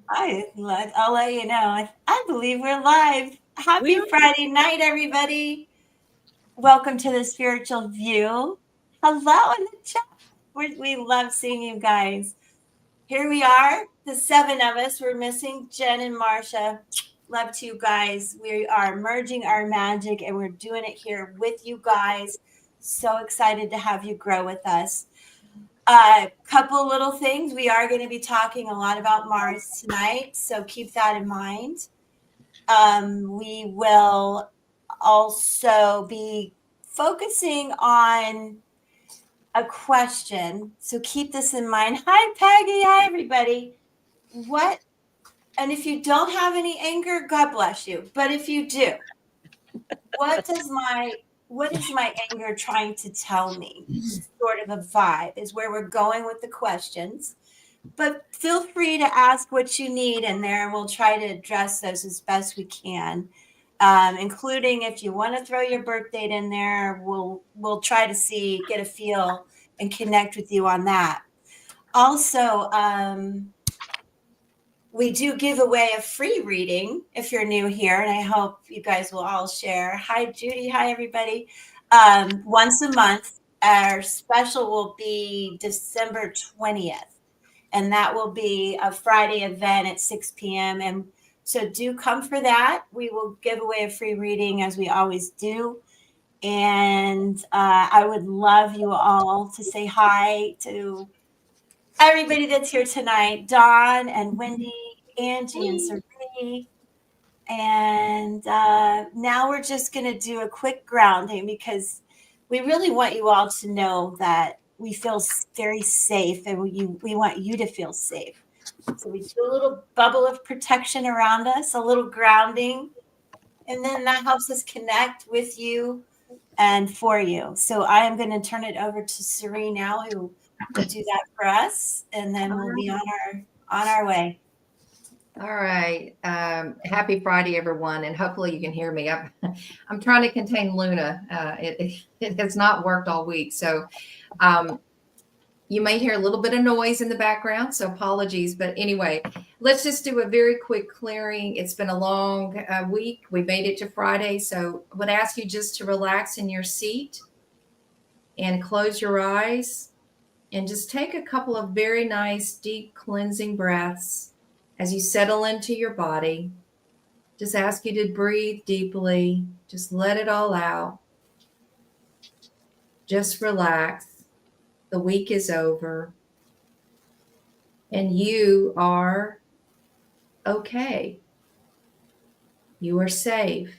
I'll let you know. I believe we're live. We Happy are. Friday night, everybody. Welcome to the Spiritual View. Hello in the chat. We love seeing you guys. Here we are, the seven of us. We're missing Jen and Marsha. Love to you guys. We are merging our magic and we're doing it here with you guys. So excited to have you grow with us. A couple little things. We are going to be talking a lot about Mars tonight, so keep that in mind. We will also be focusing on a question, so keep this in mind. Hi, Peggy. Hi, everybody. What, and if you don't have any anger, God bless you. But if you do, what does my what is my anger trying to tell me? Sort of a vibe is where we're going with the questions. But feel free to ask what you need in there, and we'll try to address those as best we can. Including if you want to throw your birth date in there, we'll try to get a feel and connect with you on that. Also, we do give away a free reading if you're new here, and I hope you guys will all share. Hi, Judy. Hi, everybody. Once a month, our special will be December 20th, and that will be a Friday event at 6 p.m. And so do come for that. We will give away a free reading as we always do. And I would love you all to say hi to everybody that's here tonight, Dawn and Wendy, Angie and Sari. And now we're just going to do a quick grounding because we really want you all to know that we feel very safe and we want you to feel safe. So we do a little bubble of protection around us, a little grounding, and then that helps us connect with you and for you. So I am going to turn it over to Sari now, who will do that for us, and then we'll be on our way. All right. Happy Friday, everyone, and hopefully you can hear me. I'm trying to contain Luna. It has not worked all week, so you may hear a little bit of noise in the background, so apologies. But anyway, let's just do a very quick clearing. It's been a long week. We made it to Friday, so I would ask you just to relax in your seat and close your eyes and just take a couple of very nice, deep cleansing breaths. As you settle into your body, just ask you to breathe deeply. Just let it all out. Just relax. The week is over. And you are okay. You are safe.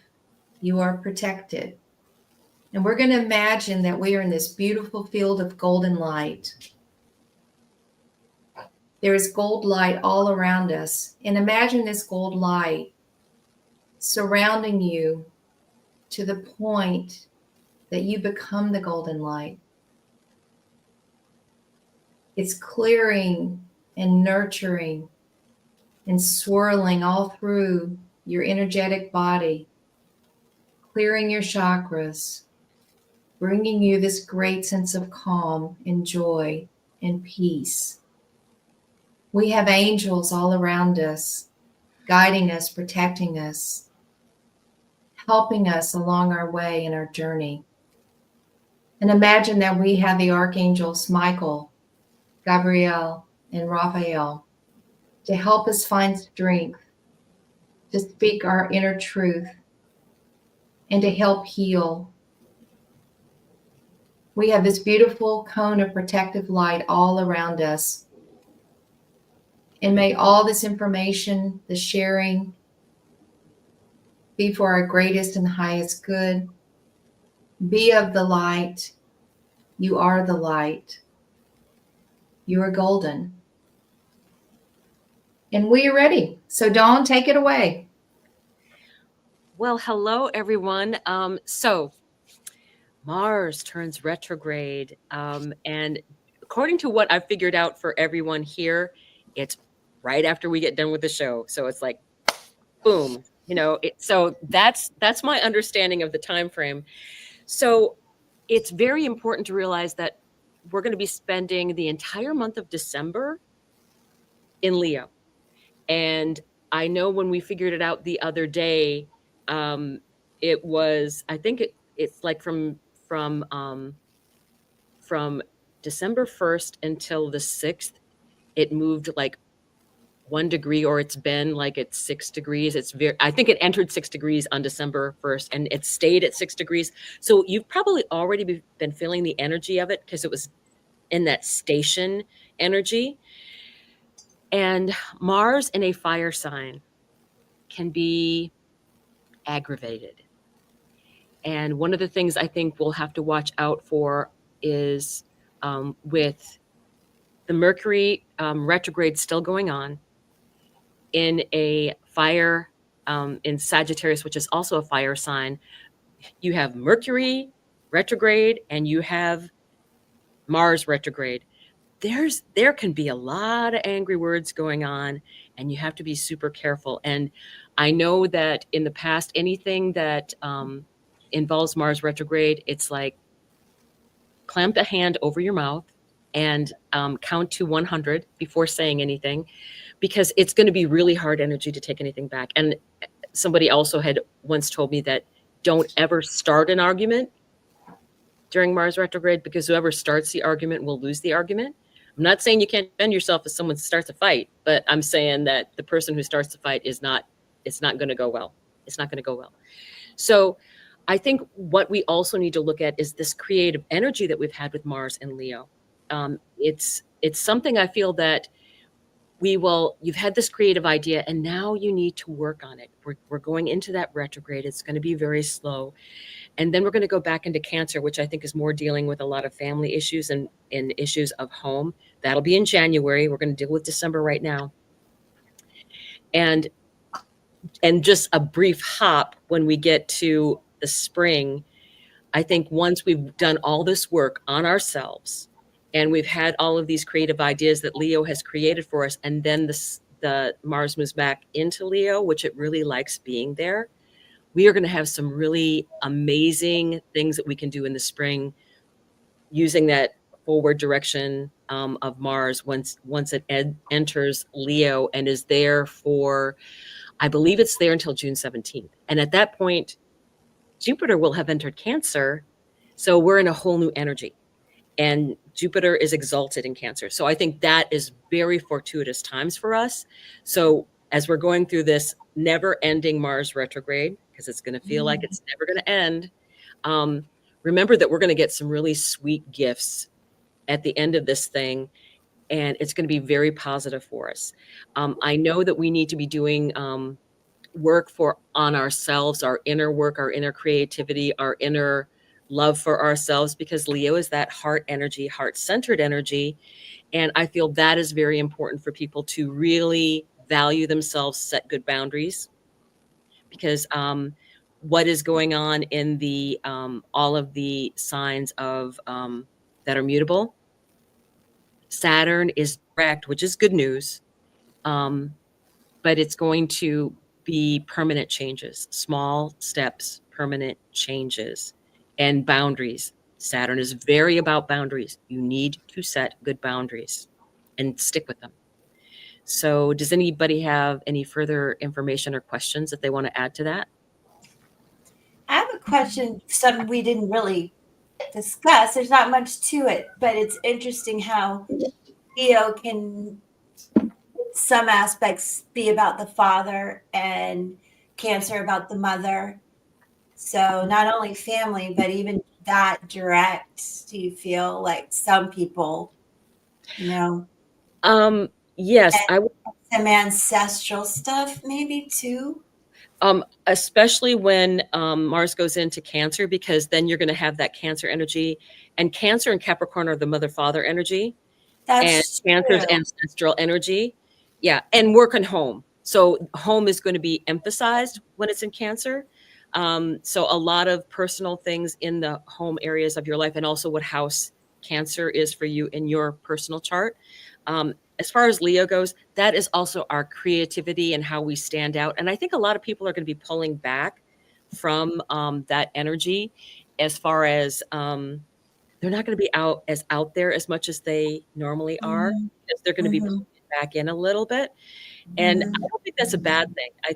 You are protected. And we're going to imagine that we are in this beautiful field of golden light. There is gold light all around us. And imagine this gold light surrounding you to the point that you become the golden light. It's clearing and nurturing and swirling all through your energetic body, clearing your chakras, bringing you this great sense of calm and joy and peace. We have angels all around us, guiding us, protecting us, helping us along our way in our journey. And imagine that we have the archangels Michael, Gabriel, and Raphael to help us find strength, to speak our inner truth, and to help heal. We have this beautiful cone of protective light all around us. And may all this information, the sharing, be for our greatest and highest good. Be of the light. You are the light. You are golden. And we are ready. So Dawn, take it away. Well, hello, everyone. So Mars turns retrograde. And according to what I've figured out for everyone here, it's right after we get done with the show. So it's like, boom, so that's my understanding of the time frame. So it's very important to realize that we're going to be spending the entire month of December in Leo. And And I know when we figured it out the other day, it was, I think it's like from December 1st until the 6th, it moved like 1 degree, or it's been like it's 6 degrees. I think it entered 6 degrees on December 1st and it stayed at 6 degrees. So you've probably already been feeling the energy of it because it was in that station energy. And Mars in a fire sign can be aggravated. And one of the things I think we'll have to watch out for is with the Mercury retrograde still going on in a fire in Sagittarius, which is also a fire sign. You have Mercury retrograde and you have Mars retrograde. There can be a lot of angry words going on, and you have to be super careful. And I know that in the past, anything that involves Mars retrograde, it's like clamp a hand over your mouth and count to 100 before saying anything, because it's going to be really hard energy to take anything back. And somebody also had once told me that don't ever start an argument during Mars retrograde, because whoever starts the argument will lose the argument. I'm not saying you can't defend yourself if someone starts a fight, but I'm saying that the person who starts the fight it's not going to go well. It's not going to go well. So I think what we also need to look at is this creative energy that we've had with Mars and Leo. It's something I feel that you've had this creative idea and now you need to work on it. We're going into that retrograde. It's going to be very slow. And then we're going to go back into Cancer, which I think is more dealing with a lot of family issues and issues of home. That'll be in January. We're going to deal with December right now. And just a brief hop when we get to the spring, I think once we've done all this work on ourselves and we've had all of these creative ideas that Leo has created for us, and then the Mars moves back into Leo, which it really likes being there, we are going to have some really amazing things that we can do in the spring using that forward direction of Mars once it enters Leo and is there for, I believe it's there until June 17th. And at that point, Jupiter will have entered Cancer. So we're in a whole new energy. And Jupiter is exalted in Cancer. So I think that is very fortuitous times for us. So as we're going through this never-ending Mars retrograde, because it's going to feel like it's never going to end, remember that we're going to get some really sweet gifts at the end of this thing, and it's going to be very positive for us. I know that we need to be doing work on ourselves, our inner work, our inner creativity, our inner love for ourselves, because Leo is that heart energy, heart-centered energy. And I feel that is very important for people to really value themselves, set good boundaries, because what is going on in the all of the signs of that are mutable, Saturn is direct, which is good news, but it's going to be permanent changes, small steps, permanent changes, and boundaries. Saturn is very about boundaries. You need to set good boundaries and stick with them. So does anybody have any further information or questions that they want to add to that? I have a question, something we didn't really discuss. There's not much to it, but it's interesting how Leo can, some aspects, be about the father and Cancer about the mother. So not only family, but even that direct. Do you feel like some people, Yes, I would. Some ancestral stuff maybe too? Especially when Mars goes into Cancer, because then you're going to have that Cancer energy, and Cancer and Capricorn are the mother-father energy. That's and Cancer's true. ancestral energy. Yeah, and work on home. So home is going to be emphasized when it's in Cancer. So a lot of personal things in the home areas of your life, and also what house Cancer is for you in your personal chart. As far as Leo goes, that is also our creativity and how we stand out. And I think a lot of people are going to be pulling back from that energy, as far as they're not going to be out there as much as they normally are, because they're going to be pulling back in a little bit. And I don't think that's a bad thing. I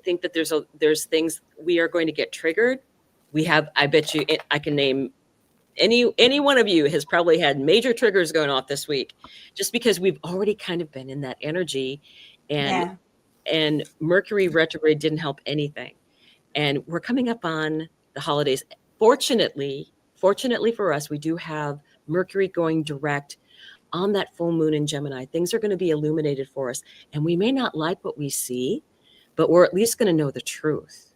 think that there's things we are going to get triggered. I bet you I can name any one of you has probably had major triggers going off this week, just because we've already kind of been in that energy, and Yeah. and Mercury retrograde didn't help anything. And we're coming up on the holidays. Fortunately for us, we do have Mercury going direct on that full moon in Gemini. Things are going to be illuminated for us, and we may not like what we see, but we're at least going to know the truth.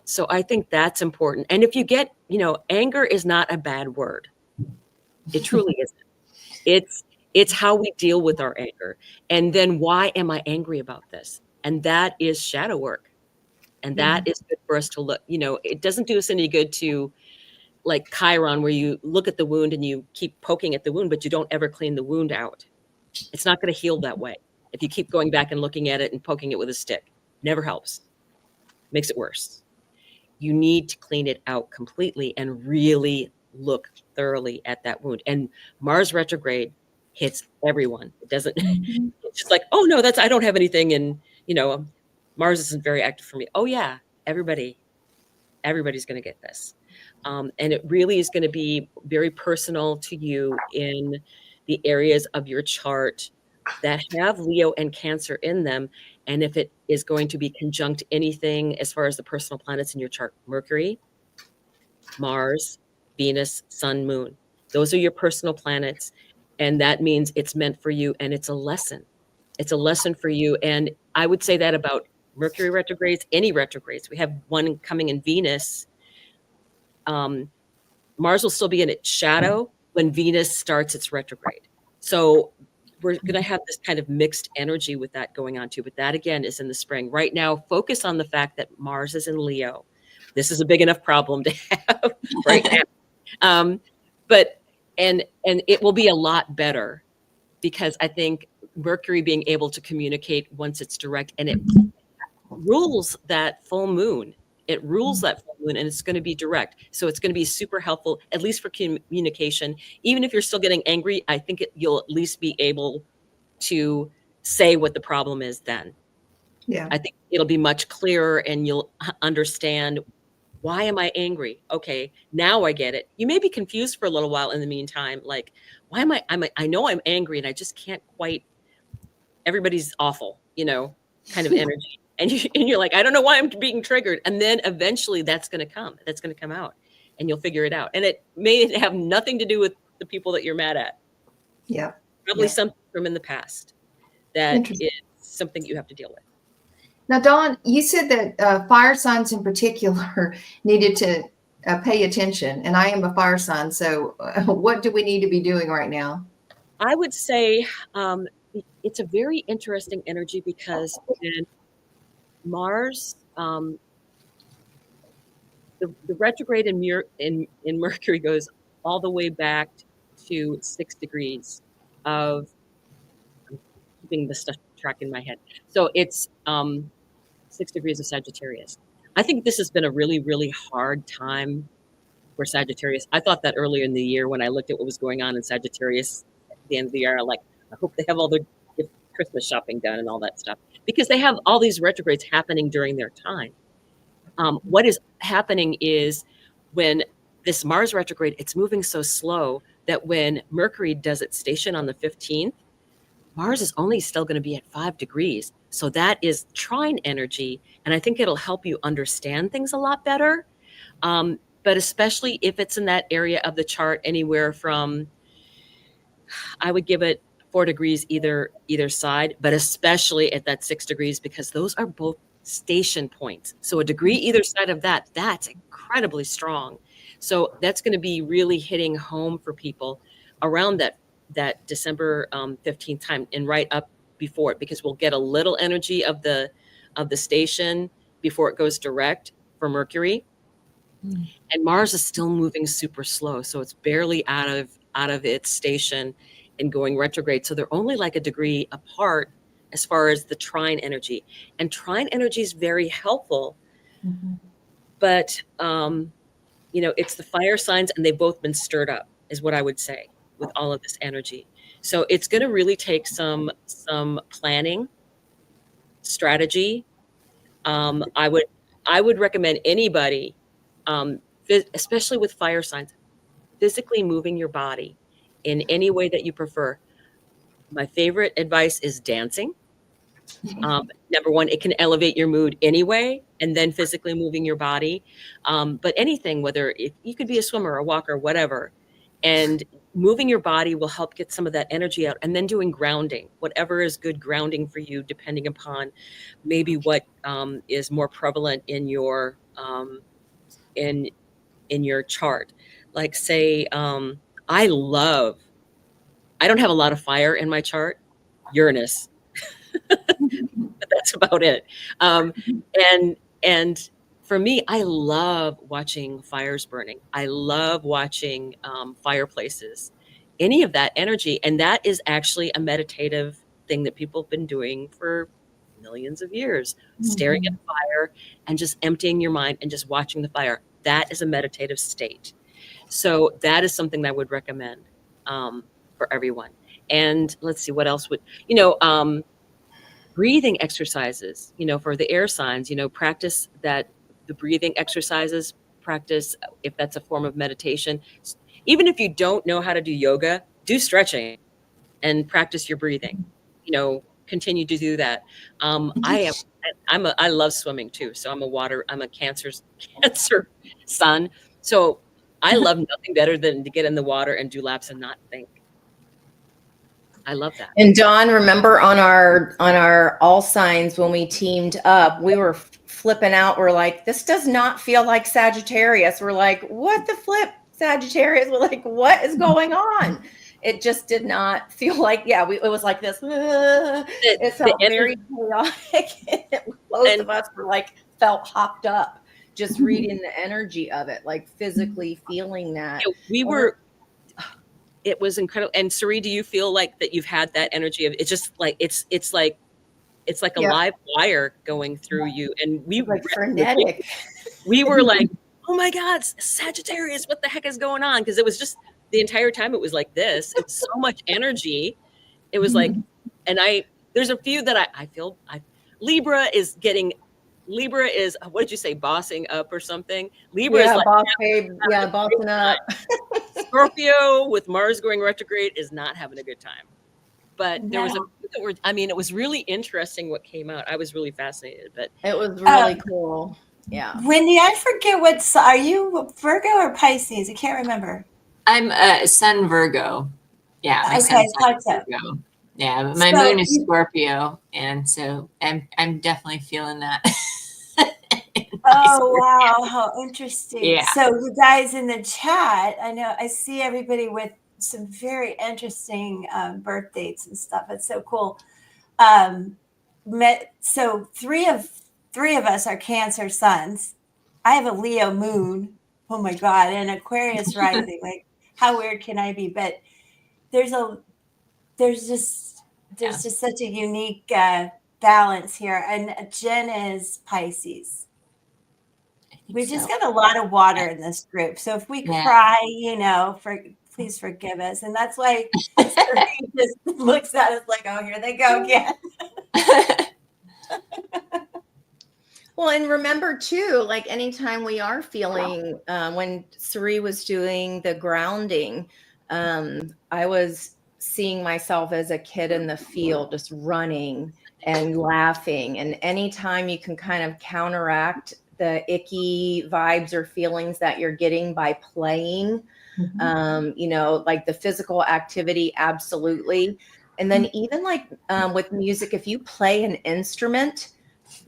So I think that's important. And if you get, anger is not a bad word. It truly isn't. It's how we deal with our anger. And then, why am I angry about this? And that is shadow work. And that is good for us to look. It doesn't do us any good to, like Chiron, where you look at the wound and you keep poking at the wound, but you don't ever clean the wound out. It's not going to heal that way. If you keep going back and looking at it and poking it with a stick, never helps. Makes it worse. You need to clean it out completely and really look thoroughly at that wound. And Mars retrograde hits everyone. It doesn't, it's just like, oh no, I don't have anything. And, Mars isn't very active for me. Oh yeah, everybody's going to get this. And it really is going to be very personal to you in the areas of your chart that have Leo and Cancer in them. And if it is going to be conjunct anything as far as the personal planets in your chart, Mercury, Mars, Venus, Sun, Moon, those are your personal planets. And that means it's meant for you, and it's a lesson. It's a lesson for you. And I would say that about Mercury retrogrades, any retrogrades. We have one coming in Venus. Mars will still be in its shadow when Venus starts its retrograde. So we're going to have this kind of mixed energy with that going on too. But that, again, is in the spring. Right now, focus on the fact that Mars is in Leo. This is a big enough problem to have right now. But it will be a lot better, because I think Mercury being able to communicate once it's direct, and it rules that full moon. It rules that full moon, and it's going to be direct. So it's going to be super helpful, at least for communication. Even if you're still getting angry, I think you'll at least be able to say what the problem is then. Yeah. I think it'll be much clearer, and you'll understand, why am I angry? Okay, now I get it. You may be confused for a little while in the meantime, like, why am I know I'm angry and I just can't quite, everybody's awful, kind of energy. And you're like, I don't know why I'm being triggered. And then eventually that's going to come out, and you'll figure it out. And it may have nothing to do with the people that you're mad at. Yeah. Probably something from in the past that is something you have to deal with. Now, Dawn, you said that fire signs in particular needed to pay attention, and I am a fire sign. So what do we need to be doing right now? I would say it's a very interesting energy, because when Mars, the retrograde in Mercury goes all the way back to 6 degrees of, I'm keeping the stuff track in my head. So it's 6 degrees of Sagittarius. I think this has been a really, really hard time for Sagittarius. I thought that earlier in the year when I looked at what was going on in Sagittarius at the end of the year. Like, I hope they have all their Christmas shopping done and all that stuff, because they have all these retrogrades happening during their time. What is happening is, when this Mars retrograde, it's moving so slow that when Mercury does its station on the 15th, Mars is only still going to be at 5 degrees. So that is trine energy. And I think it'll help you understand things a lot better. But especially if it's in that area of the chart, anywhere from, I would give it 4 degrees either side, but especially at that 6 degrees, because those are both station points. So a degree either side of that's incredibly strong. So that's going to be really hitting home for people around that December 15th time, and right up before it, because we'll get a little energy of the station before it goes direct for Mercury. And Mars is still moving super slow, so it's barely out of its station and going retrograde. So they're only like a degree apart as far as the trine energy. And trine energy is very helpful, but it's the fire signs, and they've both been stirred up, is what I would say, with all of this energy. So it's going to really take some planning, strategy. I would recommend anybody, especially with fire signs, physically moving your body in any way that you prefer. My favorite advice is dancing. Number one, it can elevate your mood anyway, and then physically moving your body. But anything, whether you could be a swimmer, a walker, whatever, and moving your body will help get some of that energy out. And then doing grounding, whatever is good grounding for you, depending upon maybe what is more prevalent in your in your chart. Like say, I don't have a lot of fire in my chart, Uranus. But that's about it. And for me, I love watching fires burning. I love watching fireplaces, any of that energy. And that is actually a meditative thing that people have been doing for millions of years, staring at fire and just emptying your mind and just watching the fire. That is a meditative state. So that is something that I would recommend for everyone. And let's see, what else would, breathing exercises, for the air signs, practice that, the breathing exercises, practice if that's a form of meditation. Even if you don't know how to do yoga, do stretching and practice your breathing, continue to do that. I love swimming too. So I'm a cancer son. So I love nothing better than to get in the water and do laps and not think. I love that. And Dawn, remember on our all signs when we teamed up, we were flipping out. We're like, this does not feel like Sagittarius. We're like, what the flip, Sagittarius? We're like, what is going on? It just did not feel like, it was like this. It felt very chaotic. Both of us were like, felt hopped up, just reading the energy of it, like physically feeling that. It was incredible. And Sari, do you feel like that you've had that energy of it's just like it's like a live wire going through you? And we like frenetic. We were like, oh my God, Sagittarius, what the heck is going on? Because it was just the entire time it was like this. It's so much energy. It was like, and there's a few that I feel Libra is, what did you say, bossing up or something? Libra is like, boss babe. Bossing up. Scorpio with Mars going retrograde is not having a good time. But there was it was really interesting what came out. I was really fascinated, but it was really cool. Yeah. Wendy, I forget are you Virgo or Pisces? I can't remember. I'm a Sun Virgo. Yeah. Okay, thought so. Virgo. Yeah, my moon is Scorpio, and so I'm definitely feeling that. Oh, wow. How interesting. Yeah. So you guys in the chat, I know I see everybody with some very interesting birth dates and stuff. It's so cool. So three of us are Cancer suns. I have a Leo moon. Oh my God. And Aquarius rising. Like, how weird can I be? But there's just such a unique balance here. And Jen is Pisces. We've just got a lot of water in this group. So if we cry, please forgive us. And that's why Serene just looks at us like, oh, here they go again. Well, and remember too, like anytime we are feeling, when Sari was doing the grounding, I was seeing myself as a kid in the field, just running and laughing. And anytime you can kind of counteract the icky vibes or feelings that you're getting by playing, like the physical activity, absolutely. And then even like with music, if you play an instrument,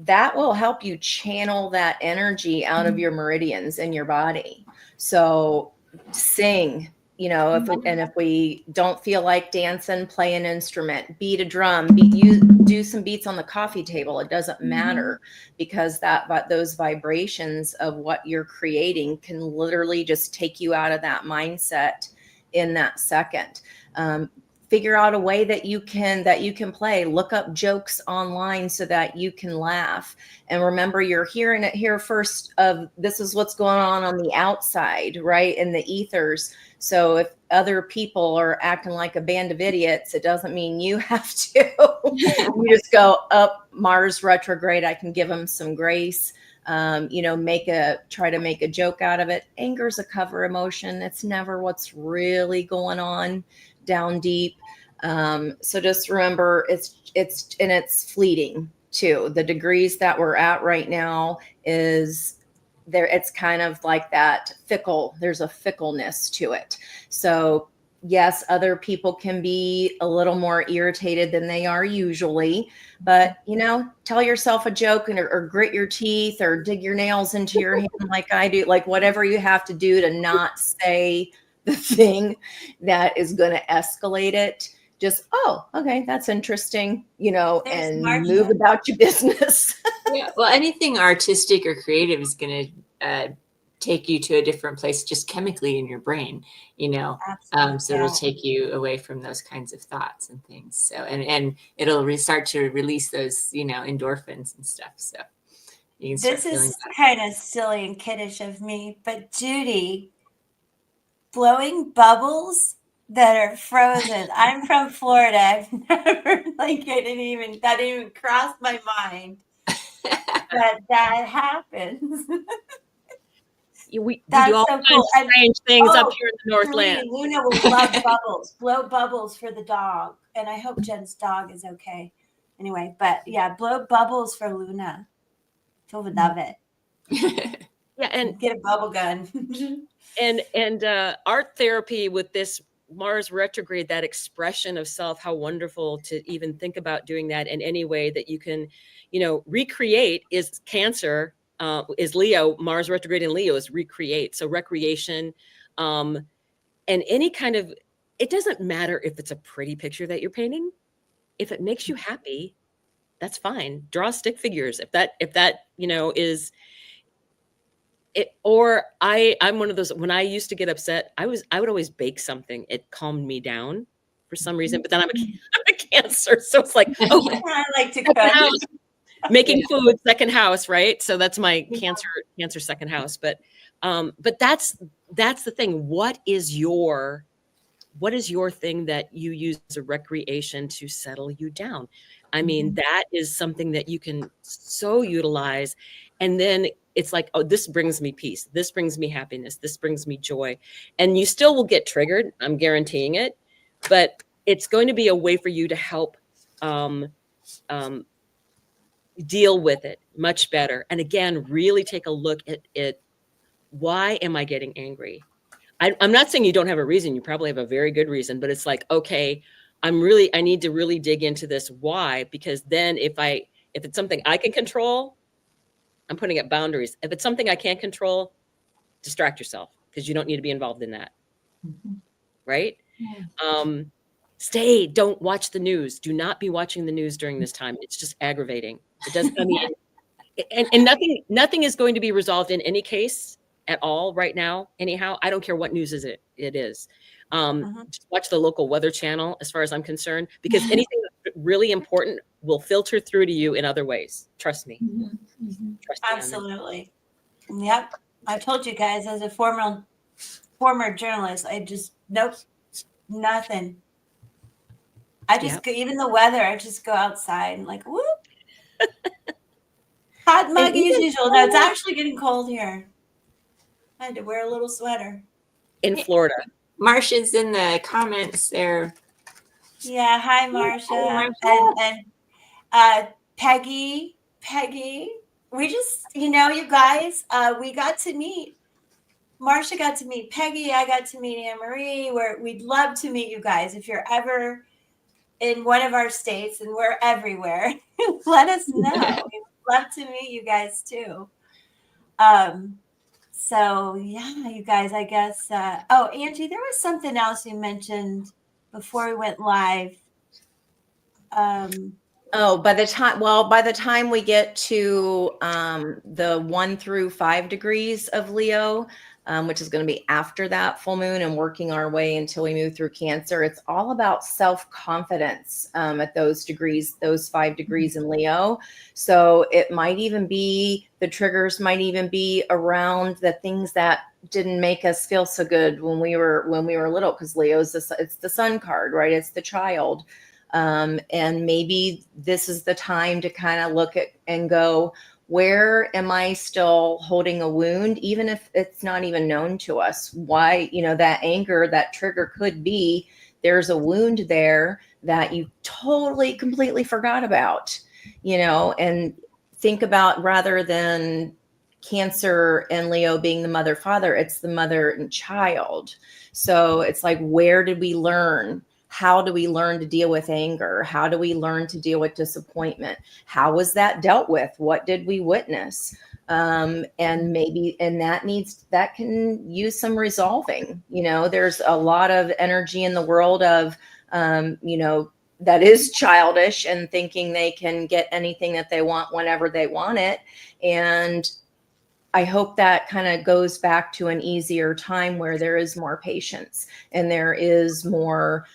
that will help you channel that energy out of your meridians in your body. So sing, if we don't feel like dancing, play an instrument, beat a drum, do some beats on the coffee table. It doesn't matter, because those vibrations of what you're creating can literally just take you out of that mindset in that second. Figure out a way that you can play. Look up jokes online so that you can laugh. And remember, you're hearing it here first. This is what's going on the outside, right? In the ethers. So if other people are acting like a band of idiots, it doesn't mean you have to. You just go up Mars retrograde. I can give them some grace. You know, try to make a joke out of it. Anger is a cover emotion. It's never what's really going on down deep. So just remember, it's fleeting too. The degrees that we're at right now is there. It's kind of like that fickle. There's a fickleness to it. So yes, other people can be a little more irritated than they are usually, but you know, tell yourself a joke or grit your teeth or dig your nails into your hand like I do, like whatever you have to do to not say the thing that is going to escalate it. Just, oh, okay, that's interesting, you know, There's and Marcia. move about your business. Yeah, well, anything artistic or creative is going to take you to a different place just chemically in your brain, you know. So it'll take you away from those kinds of thoughts and things. So and it'll start to release those, you know, endorphins and stuff. So you can start feeling This is better. kind of silly and kiddish of me, but Judy, blowing bubbles that are frozen. I'm from Florida. I've never, like, that didn't even cross my mind that happens. We That's do all so kinds cool. of strange things up here in the Northland. Julie, Luna will love bubbles. Blow bubbles for the dog. And I hope Jen's dog is okay. Anyway, but yeah, blow bubbles for Luna. She'll love it. Yeah, and get a bubble gun. and art therapy with this Mars retrograde, that expression of self, how wonderful to even think about doing that in any way that you can, you know, recreate is Cancer, is Leo. Mars retrograde in Leo is recreate. So recreation, and any kind of, it doesn't matter if it's a pretty picture that you're painting. If it makes you happy, that's fine. Draw stick figures. If that, you know, is it. Or I'm one of those, when I used to get upset, I would always bake something. It calmed me down for some reason, but then I'm a Cancer. So it's like, oh, I like to cook. Making food, second house, right? So that's my Cancer second house. But that's the thing. What is your thing that you use as a recreation to settle you down? I mean, that is something that you can so utilize. And then it's like, oh, this brings me peace. This brings me happiness. This brings me joy. And you still will get triggered. I'm guaranteeing it. But it's going to be a way for you to help deal with it much better. And again, really take a look at it. Why am I getting angry? I'm not saying you don't have a reason. You probably have a very good reason, but it's like, okay, I need to really dig into this. Why? Because then if it's something I can control, I'm putting up boundaries. If it's something I can't control, distract yourself, because you don't need to be involved in that. Right? Don't watch the news. Do not be watching the news during this time. It's just aggravating. It doesn't, I mean, and nothing is going to be resolved in any case at all right now. Anyhow, I don't care what news it is. Just watch the local weather channel, as far as I'm concerned, because anything that's really important will filter through to you in other ways. Trust me. Trust me. Absolutely. Yep. I told you guys, as a former journalist, I just, nope, nothing. I just go, even the weather, I just go outside and like, whoop. Hot muggy as usual. No, it's actually getting cold here. I had to wear a little sweater. In Florida. Marcia's in the comments there. Yeah. Hi, Marcia. And Peggy. We just, you guys, we got to meet. Marcia got to meet Peggy. I got to meet Anne Marie. We'd love to meet you guys. If you're ever in one of our states, and we're everywhere, let us know. We'd love to meet you guys too. So yeah, you guys, I guess. Angie, there was something else you mentioned before we went live. By the time we get to the 1 through 5 degrees of Leo, which is going to be after that full moon and working our way until we move through Cancer. It's all about self-confidence at those degrees, those 5 degrees in Leo. So it might even be, the triggers might even be around the things that didn't make us feel so good when we were little, because Leo's it's the sun card, right? It's the child. And maybe this is the time to kind of look at and go, where am I still holding a wound, even if it's not even known to us? Why, that anger, that trigger could be there's a wound there that you totally, completely forgot about, and think about, rather than Cancer and Leo being the mother father, it's the mother and child. So it's like, where did we learn? How do we learn to deal with anger? How do we learn to deal with disappointment? How was that dealt with? What did we witness? And that can use some resolving. There's a lot of energy in the world of, that is childish and thinking they can get anything that they want whenever they want it. And I hope that kind of goes back to an easier time where there is more patience and there is more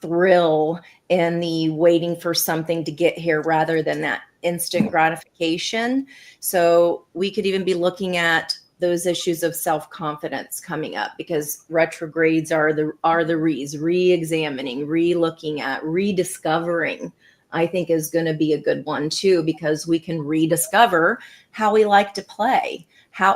thrill in the waiting for something to get here rather than that instant gratification. So we could even be looking at those issues of self-confidence coming up, because retrogrades are the re-examining, re-looking at, rediscovering, I think is going to be a good one too, because we can rediscover how we like to play.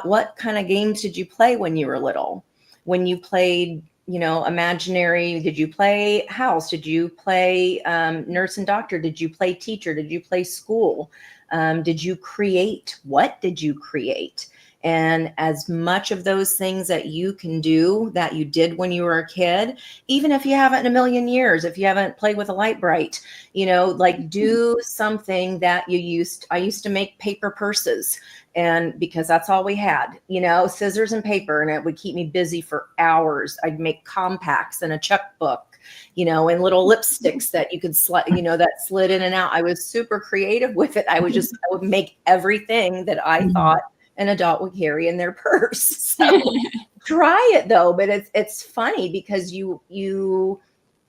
What kind of games did you play when you were little? When you played, imaginary, did you play house? Did you play nurse and doctor? Did you play teacher? Did you play school? Did you create? What did you create? And as much of those things that you can do that you did when you were a kid, even if you haven't in a million years, if you haven't played with a light bright, do something that I used to make paper purses, and because that's all we had, scissors and paper, and it would keep me busy for hours. I'd make compacts and a checkbook, and little lipsticks that you could that slid in and out. I was super creative with it. I would make everything that I thought an adult would carry in their purse. So try it though, but it's funny because you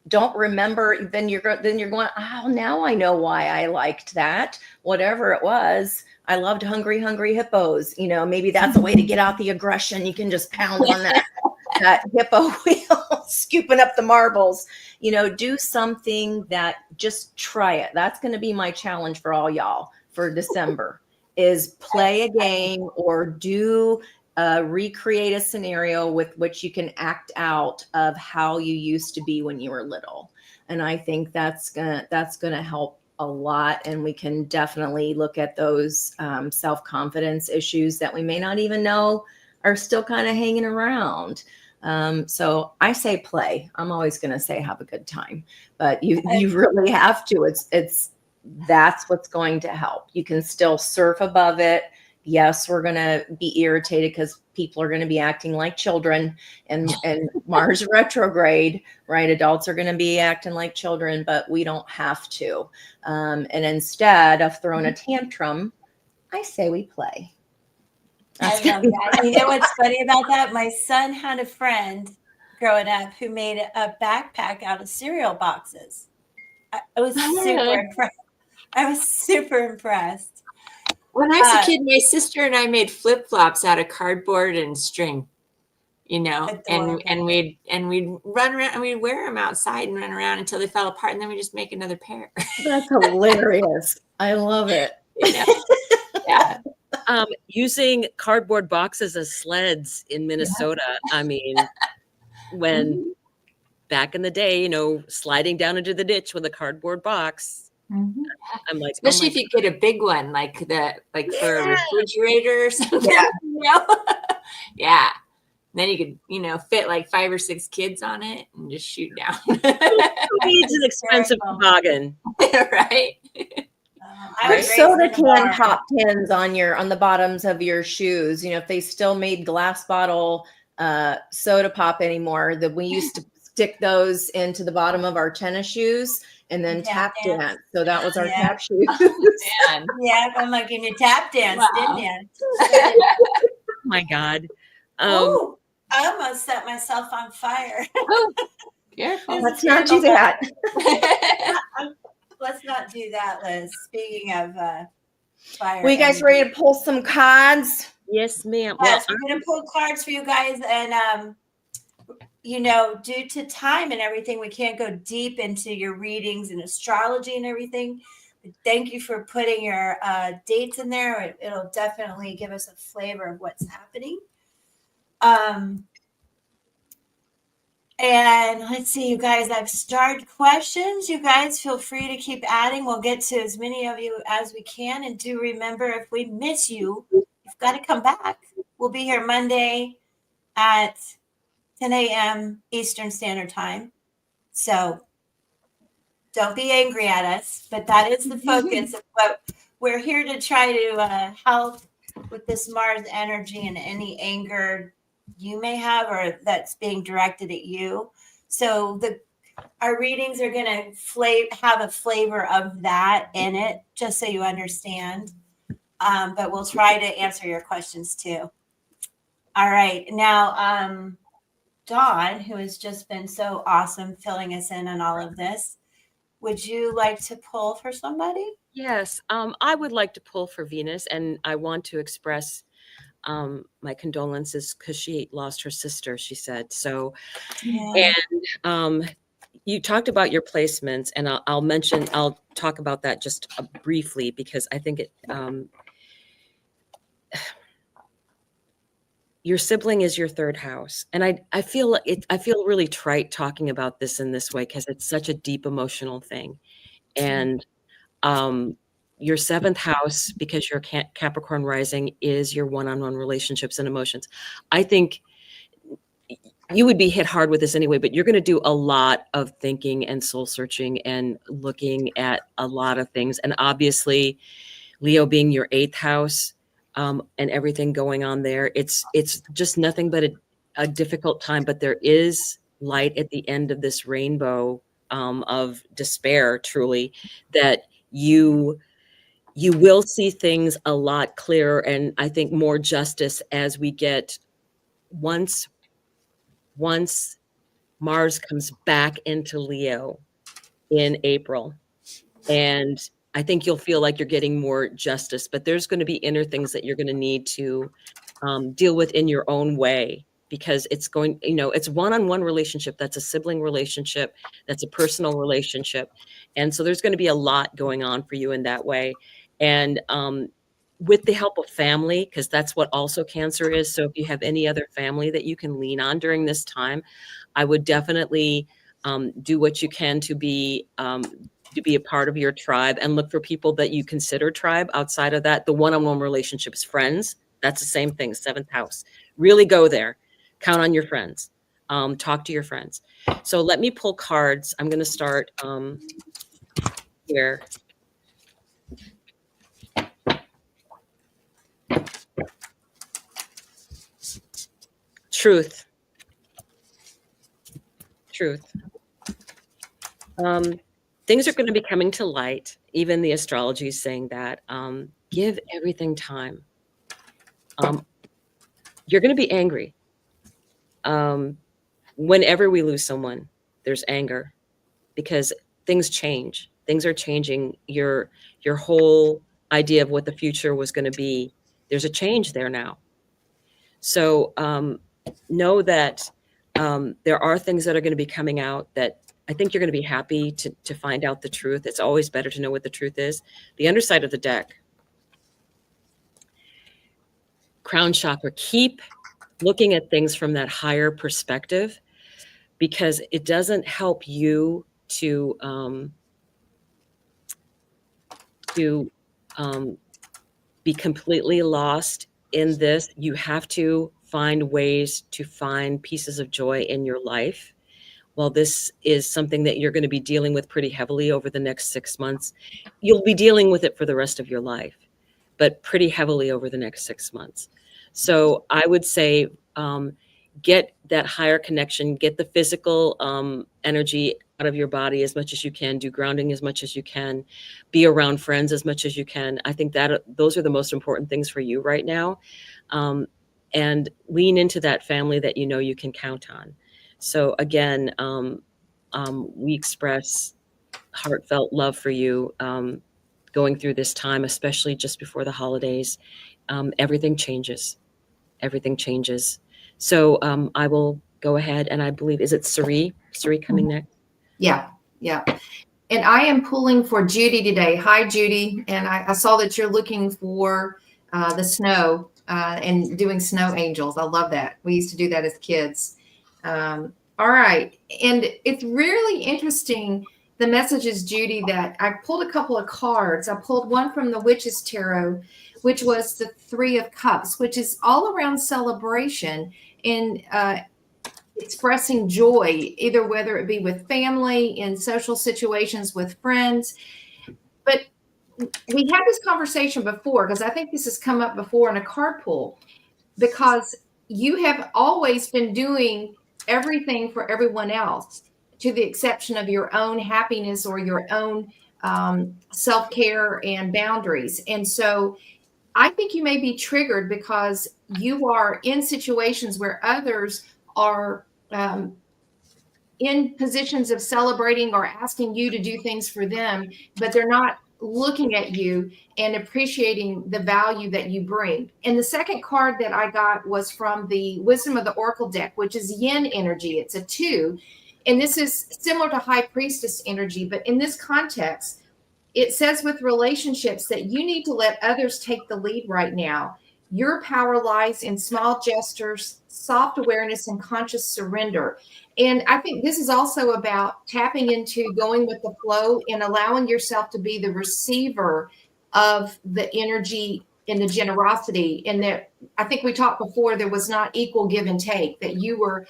don't remember. Then you're going, oh, now I know why I liked that. Whatever it was, I loved Hungry Hippos. Maybe that's a way to get out the aggression. You can just pound on that hippo wheel, scooping up the marbles. Do something that, just try it. That's going to be my challenge for all y'all for December. Is play a game or recreate a scenario with which you can act out of how you used to be when you were little. And I think that's gonna help a lot. And we can definitely look at those self-confidence issues that we may not even know are still kind of hanging around. So I say play. I'm always gonna say have a good time, but you really have to. That's what's going to help. You can still surf above it. Yes, we're going to be irritated because people are going to be acting like children, and Mars retrograde, right? Adults are going to be acting like children, but we don't have to. And instead of throwing a tantrum, I say we play. I love that. You know what's funny about that? My son had a friend growing up who made a backpack out of cereal boxes. I was super impressed. When I was a kid, my sister and I made flip-flops out of cardboard and string, and we'd run around and we'd wear them outside and run around until they fell apart, and then we just make another pair. That's hilarious. I love it. Yeah. Using cardboard boxes as sleds in Minnesota. Yeah. I mean, when back in the day, sliding down into the ditch with a cardboard box. Mm-hmm. I'm like, especially if you get a big one, like for a refrigerator or something. Yeah. Yeah. And then you could, fit like 5 or 6 kids on it and just shoot down. Who needs an expensive toboggan? Right. Put soda can pop pins on the bottoms of your shoes. If they still made glass bottle soda pop anymore, that we used to stick those into the bottom of our tennis shoes and then tap dance. So that was our tap shoes. Yeah, I'm like, you tap dance, didn't you? my God. Oh, I almost set myself on fire. Oh, careful. Let's not do that. Let's not do that, Liz. Speaking of fire. Well, you guys ready to pull some cards? Yes, ma'am. Yes, we're going to pull cards for you guys. And, you know, due to time and everything, we can't go deep into your readings and astrology and everything. But thank you for putting your dates in there. It'll definitely give us a flavor of what's happening. And let's see, you guys, I've started questions. You guys feel free to keep adding. We'll get to as many of you as we can. And do remember, if we miss you, you've got to come back. We'll be here Monday at 10 a.m. Eastern Standard Time. So don't be angry at us, but that is the focus of what we're here to try to help with this Mars energy and any anger you may have or that's being directed at you. So our readings are going to have a flavor of that in it, just so you understand. But we'll try to answer your questions too. All right. Now, Dawn, who has just been so awesome filling us in on all of this, would you like to pull for somebody? Yes. I would like to pull for Venus, and I want to express my condolences because she lost her sister, she said. So, Yeah. and you talked about your placements, and I'll talk about that just briefly, because I think your sibling is your third house. And I feel really trite talking about this in this way, because it's such a deep emotional thing. And your seventh house, because your Capricorn rising, is your one-on-one relationships and emotions. I think you would be hit hard with this anyway, but you're going to do a lot of thinking and soul searching and looking at a lot of things. And obviously, Leo being your eighth house, and everything going on there, it's just nothing but a difficult time. But there is light at the end of this rainbow of despair, truly, that you will see things a lot clearer, and I think more justice as we get once Mars comes back into Leo in April. And I think you'll feel like you're getting more justice, but there's going to be inner things that you're going to need to deal with in your own way, because it's going, it's one-on-one relationship. That's a sibling relationship. That's a personal relationship. And so there's going to be a lot going on for you in that way. And with the help of family, because that's what also Cancer is. So if you have any other family that you can lean on during this time, I would definitely do what you can to be a part of your tribe, and look for people that you consider tribe outside of that. The one-on-one relationships, friends, that's the same thing. Seventh house, really go there. Count on your friends. Talk to your friends. So let me pull cards. I'm going to start here. Truth. Things are going to be coming to light. Even the astrology is saying that. Give everything time. You're going to be angry. Whenever we lose someone, there's anger, because things change. Things are changing. Your whole idea of what the future was going to be, there's a change there now. So know that there are things that are going to be coming out that I think you're going to be happy to find out the truth. It's always better to know what the truth is. The underside of the deck, crown chakra. Keep looking at things from that higher perspective, because it doesn't help you to be completely lost in this. You have to find ways to find pieces of joy in your life. Well, this is something that you're going to be dealing with pretty heavily over the next 6 months. You'll be dealing with it for the rest of your life, but pretty heavily over the next 6 months. So I would say get that higher connection, get the physical energy out of your body as much as you can, do grounding as much as you can, be around friends as much as you can. I think that those are the most important things for you right now. and lean into that family that you know you can count on. So again, we express heartfelt love for you going through this time, especially just before the holidays. Everything changes. Everything changes. So I will go ahead, and I believe, is it Suri? Suri coming next? Yeah, yeah. And I am pulling for Judy today. Hi, Judy. And I saw that you're looking for the snow and doing snow angels. I love that. We used to do that as kids. All right. And it's really interesting, the messages, Judy, that I pulled a couple of cards. I pulled one from the Witch's Tarot, which was the Three of Cups, which is all around celebration and expressing joy, either whether it be with family, in social situations with friends. But we had this conversation before, because I think this has come up before in a card pull, because you have always been doing everything for everyone else to the exception of your own happiness or your own self-care and boundaries. And so I think you may be triggered because you are in situations where others are in positions of celebrating or asking you to do things for them, but they're not looking at you and appreciating the value that you bring. And the second card that I got was from the Wisdom of the Oracle deck, which is yin energy. It's a 2. And this is similar to High Priestess energy, but in this context, it says with relationships that you need to let others take the lead right now. Your power lies in small gestures, soft awareness, and conscious surrender. And I think this is also about tapping into going with the flow and allowing yourself to be the receiver of the energy and the generosity. And that, I think we talked before, there was not equal give and take, that you were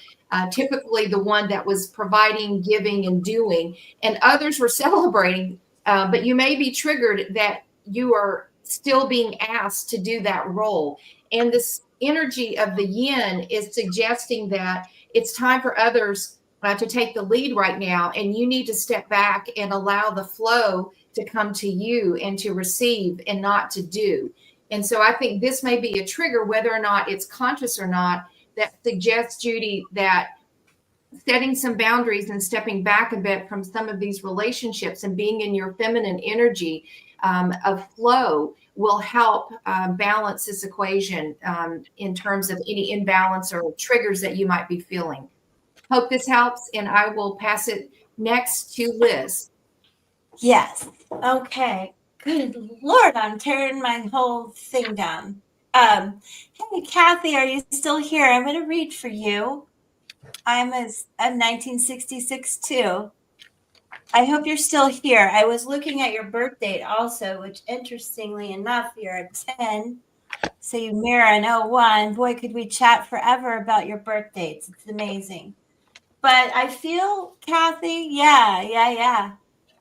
typically the one that was providing, giving, and doing, and others were celebrating. But you may be triggered that you are still being asked to do that role. And this energy of the yin is suggesting that it's time for others to take the lead right now. And you need to step back and allow the flow to come to you and to receive and not to do. And so I think this may be a trigger, whether or not it's conscious or not, that suggests, Judy, that setting some boundaries and stepping back a bit from some of these relationships and being in your feminine energy of flow will help balance this equation in terms of any imbalance or triggers that you might be feeling. Hope this helps, and I will pass it next to Liz. Yes. Okay. Good Lord, I'm tearing my whole thing down. Hey, Kathy, are you still here? I'm going to read for you. I'm 1966 too. I hope you're still here. I was looking at your birth date also, which interestingly enough, you're a 10. So you mirror an 01. Boy, could we chat forever about your birth dates. It's amazing. But I feel, Kathy, yeah.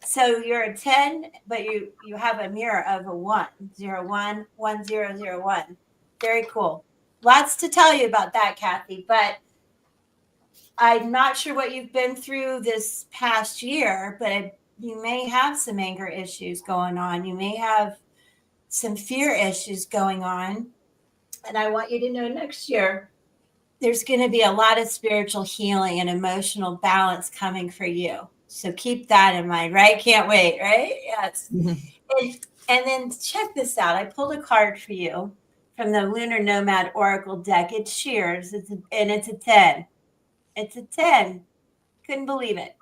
So you're a 10, but you have a mirror of a 1, 0, 1, 1, 0, 0, 1. Very cool. Lots to tell you about that, Kathy, but I'm not sure what you've been through this past year, but you may have some anger issues going on. You may have some fear issues going on. And I want you to know next year, there's going to be a lot of spiritual healing and emotional balance coming for you. So keep that in mind, right? Can't wait, right? Yes. Mm-hmm. And then check this out. I pulled a card for you from the Lunar Nomad Oracle deck. It's Shears, and it's a 10. It's a 10. Couldn't believe it.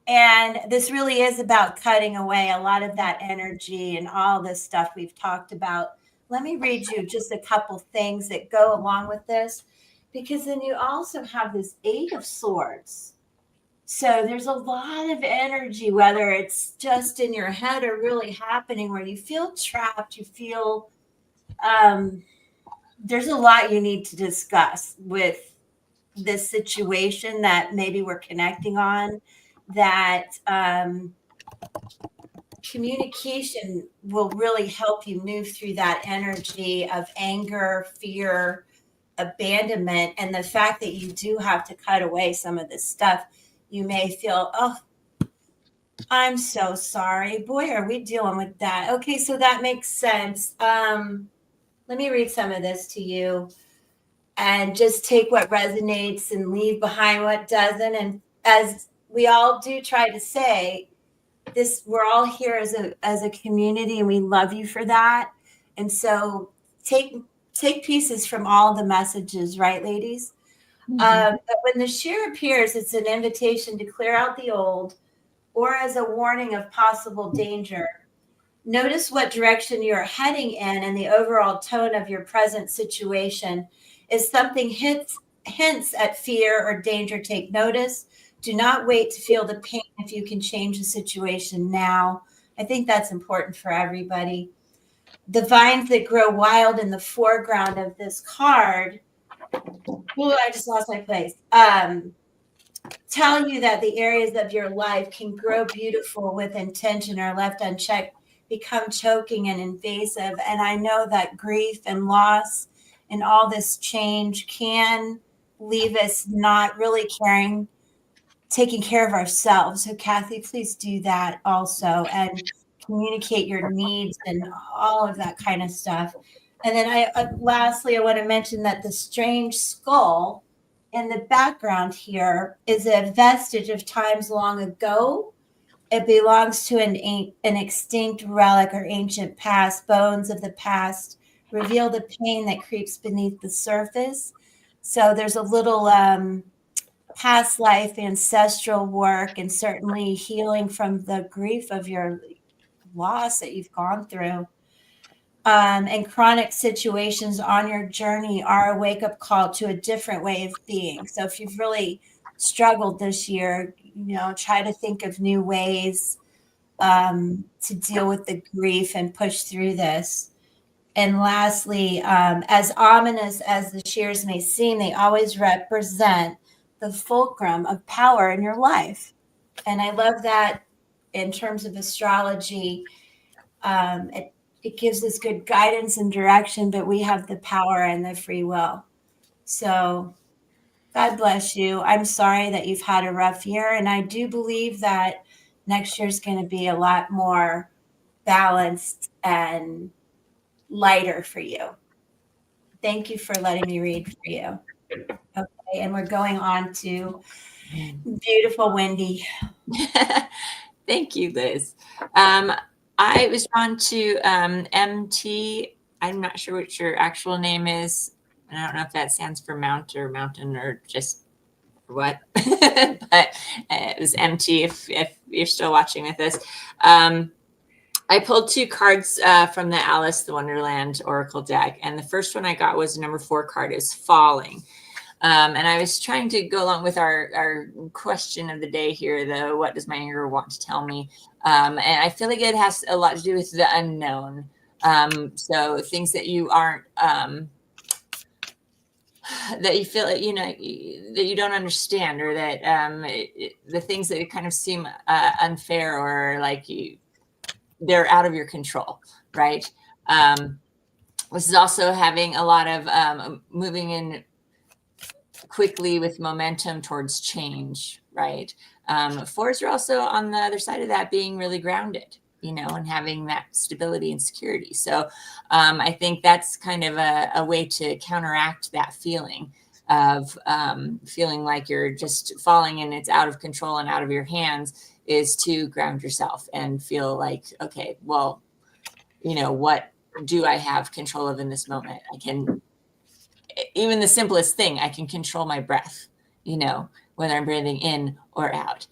And this really is about cutting away a lot of that energy and all this stuff we've talked about. Let me read you just a couple things that go along with this, because then you also have this 8 of Swords. So there's a lot of energy, whether it's just in your head or really happening, where you feel trapped, you feel there's a lot you need to discuss with this situation that maybe we're connecting on, that communication will really help you move through that energy of anger, fear, abandonment, and the fact that you do have to cut away some of this stuff. You may feel, oh, I'm so sorry. Boy, are we dealing with that. Okay, so that makes sense. Let me read some of this to you. and just take what resonates and leave behind what doesn't. And as we all do try to say, we're all here as a community, and we love you for that. And so take pieces from all the messages, right, ladies? But when the shear appears, it's an invitation to clear out the old, or as a warning of possible danger. Notice what direction you're heading in and the overall tone of your present situation. If something hints at fear or danger, take notice. Do not wait to feel the pain if you can change the situation now. I think that's important for everybody. The vines that grow wild in the foreground of this card. Oh, I just lost my place. Tell you that the areas of your life can grow beautiful with intention or left unchecked, become choking and invasive. And I know that grief and loss and all this change can leave us not really taking care of ourselves. So Kathy, please do that also, and communicate your needs and all of that kind of stuff. And then lastly, I want to mention that the strange skull in the background here is a vestige of times long ago. It belongs to an extinct relic or ancient past. Bones of the past reveal the pain that creeps beneath the surface. So there's a little past life ancestral work, and certainly healing from the grief of your loss that you've gone through. And chronic situations on your journey are a wake-up call to a different way of being. So if you've really struggled this year, try to think of new ways to deal with the grief and push through this. And lastly, as ominous as the shears may seem, they always represent the fulcrum of power in your life. And I love that in terms of astrology. It gives us good guidance and direction, but we have the power and the free will. So God bless you. I'm sorry that you've had a rough year. And I do believe that next year's going to be a lot more balanced and lighter for you. Thank you for letting me read for you. Okay, and we're going on to beautiful Wendy. Thank you, Liz. I was drawn to MT. I'm not sure what your actual name is. I don't know if that stands for Mount or Mountain or just what, but it was MT if you're still watching with us. I pulled two cards from the Alice the Wonderland Oracle deck, and the first one I got was number 4 card, is Falling. And I was trying to go along with our question of the day here, the what does my anger want to tell me? And I feel like it has a lot to do with the unknown. So things that you aren't, that you feel, that you don't understand, or that the things that kind of seem unfair, or like they're out of your control, right? This is also having a lot of moving in quickly with momentum towards change, right? 4s are also on the other side of that, being really grounded, and having that stability and security. So I think that's kind of a way to counteract that feeling of feeling like you're just falling and it's out of control and out of your hands, is to ground yourself and feel like, okay, well, what do I have control of in this moment? I can, even the simplest thing, I can control my breath, whether I'm breathing in or out,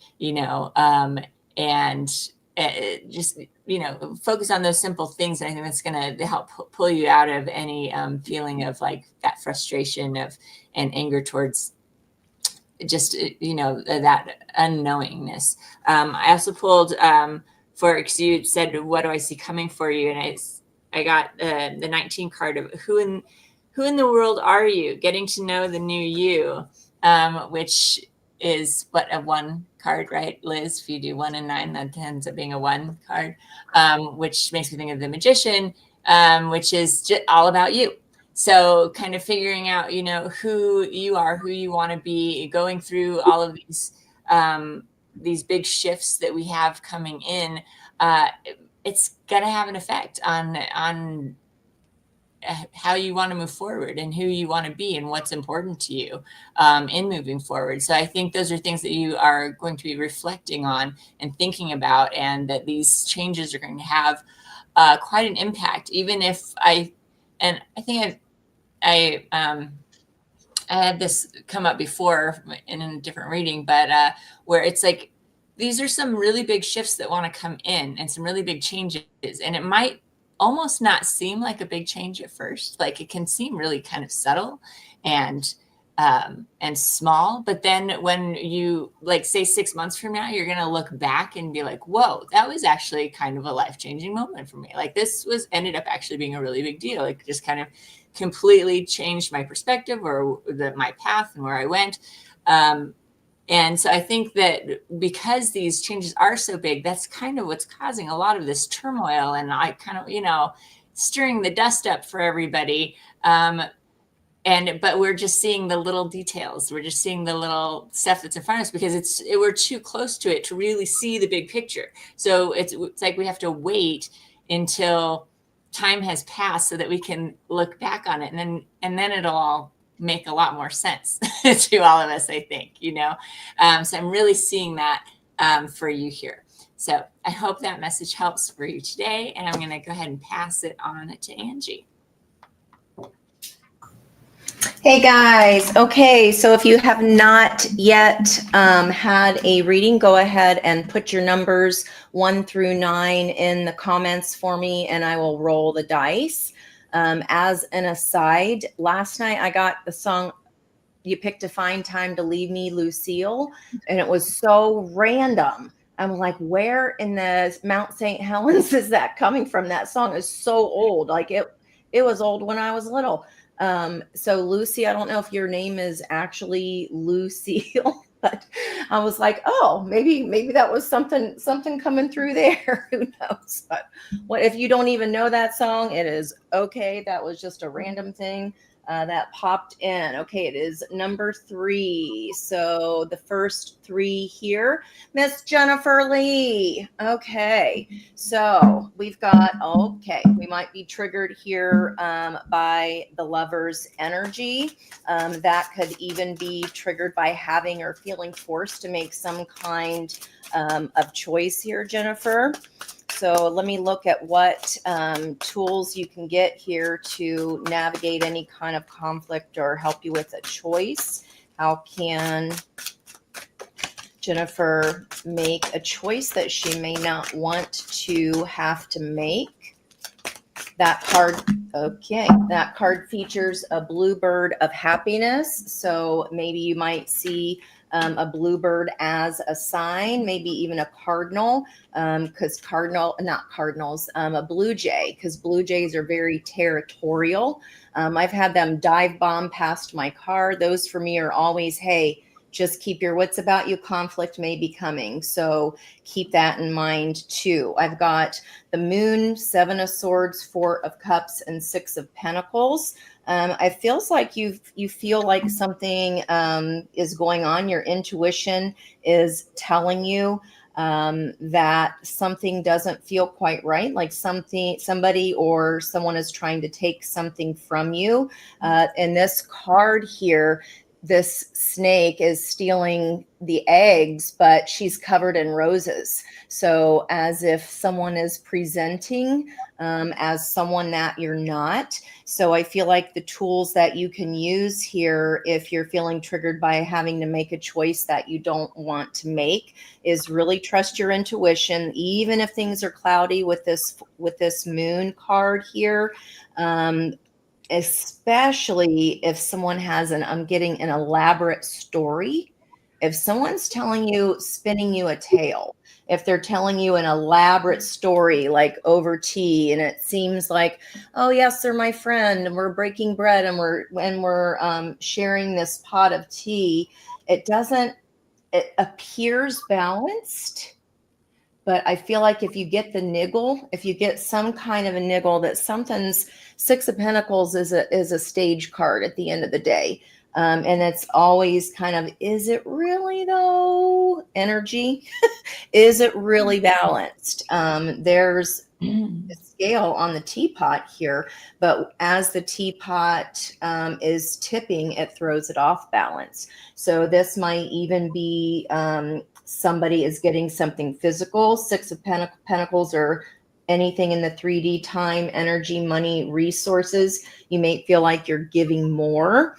and just, focus on those simple things. And I think that's going to help pull you out of any feeling of like that frustration and anger towards just, that unknowingness. I also pulled because you said, what do I see coming for you? And I got the 19 card of who in the world are you? Getting to know the new you, which is a 1 card, right, Liz? If you do 1 and 9, that ends up being a 1 card, which makes me think of the Magician, which is just all about you. So kind of figuring out, who you are, who you want to be, going through all of these big shifts that we have coming in. It's going to have an effect on how you want to move forward and who you want to be and what's important to you in moving forward. So I think those are things that you are going to be reflecting on and thinking about, and that these changes are going to have quite an impact. Even if I think I had this come up before in a different reading, but where it's like, these are some really big shifts that want to come in and some really big changes. And it might almost not seem like a big change at first. Like it can seem really kind of subtle and small. But then when you, like, say 6 months from now, you're going to look back and be like, whoa, that was actually kind of a life-changing moment for me. Like this ended up actually being a really big deal. Like just kind of completely changed my perspective or my path and where I went. And so I think that because these changes are so big, that's kind of what's causing a lot of this turmoil, and I kind of, stirring the dust up for everybody. But we're just seeing the little details. We're just seeing the little stuff that's in front of us because we're too close to it to really see the big picture. So it's like we have to wait until time has passed so that we can look back on it, and then it'll all make a lot more sense to all of us, I think, so I'm really seeing that for you here. So I hope that message helps for you today, and I'm going to go ahead and pass it on to Angie. Hey guys. Okay, so if you have not yet had a reading, go ahead and put your numbers 1 through 9 in the comments for me, and I will roll the dice. As an aside, last night I got the song "You Picked a Fine Time to Leave Me, Lucille," and it was so random. I'm like, where in the Mount St. Helens is that coming from? That song is so old. Like it was old when I was little. So Lucy, I don't know if your name is actually Lucille, but I was like, oh, maybe that was something coming through there. Who knows? But what if you don't even know that song? It is okay. That was just a random thing that popped in. Okay, it is number 3. So the first 3 here, Miss Jennifer Lee. Okay, so we've got, we might be triggered here by the Lover's energy. That could even be triggered by having or feeling forced to make some kind of choice here, Jennifer. So let me look at what tools you can get here to navigate any kind of conflict or help you with a choice. How can Jennifer make a choice that she may not want to have to make? That card, that card features a bluebird of happiness. So maybe you might see a bluebird as a sign, maybe even a cardinal, because a blue jay, because blue jays are very territorial. I've had them dive bomb past my car. Those for me are always, hey, just keep your wits about you. Conflict may be coming. So keep that in mind too. I've got the Moon, 7 of Swords, 4 of Cups, and 6 of Pentacles. It feels like you feel like something is going on. Your intuition is telling you that something doesn't feel quite right, like somebody or someone is trying to take something from you. And this card here, this snake is stealing the eggs, but she's covered in roses. So as if someone is presenting as someone that you're not. So I feel like the tools that you can use here, if you're feeling triggered by having to make a choice that you don't want to make, is really trust your intuition, even if things are cloudy with this moon card here. Especially if someone has I'm getting an elaborate story. If someone's spinning you a tale, if they're telling you an elaborate story, like over tea, and it seems like, oh yes, they're my friend and we're breaking bread and we're sharing this pot of tea. It appears balanced, but I feel like if you get if you get some kind of a niggle, that something's 6 of Pentacles is a stage card at the end of the day. And it's always kind of, is it really though? Energy. Is it really balanced? the scale on the teapot here, but as the teapot is tipping, it throws it off balance. So this might even be somebody is getting something physical, Six of Pentacles, or anything in the 3D, time, energy, money, resources. You may feel like you're giving more.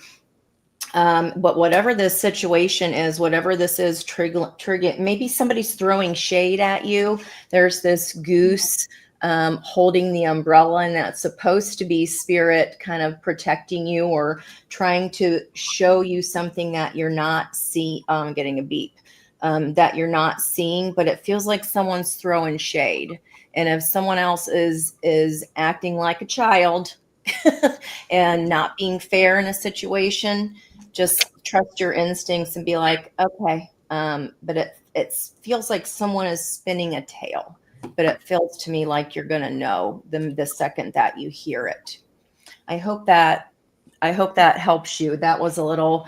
But whatever this situation is, whatever this is, trigger, maybe somebody's throwing shade at you. There's this goose holding the umbrella, and that's supposed to be spirit kind of protecting you or trying to show you something that you're not seeing. Getting a beep. That you're not seeing, but it feels like someone's throwing shade. And if someone else is acting like a child and not being fair in a situation, just trust your instincts and be like, okay. But it feels like someone is spinning a tale, but it feels to me like you're going to know the second that you hear it. I hope that helps you. That was a little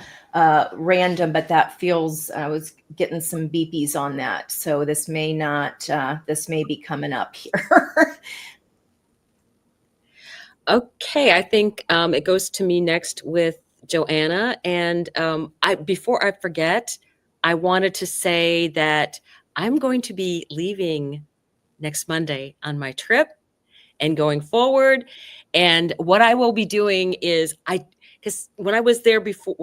random, but that feels, I was getting some beepies on that. So this may be coming up here. Okay, I think it goes to me next with Joanna. And before I forget, I wanted to say that I'm going to be leaving next Monday on my trip and going forward. And what I will be doing is because when I was there before,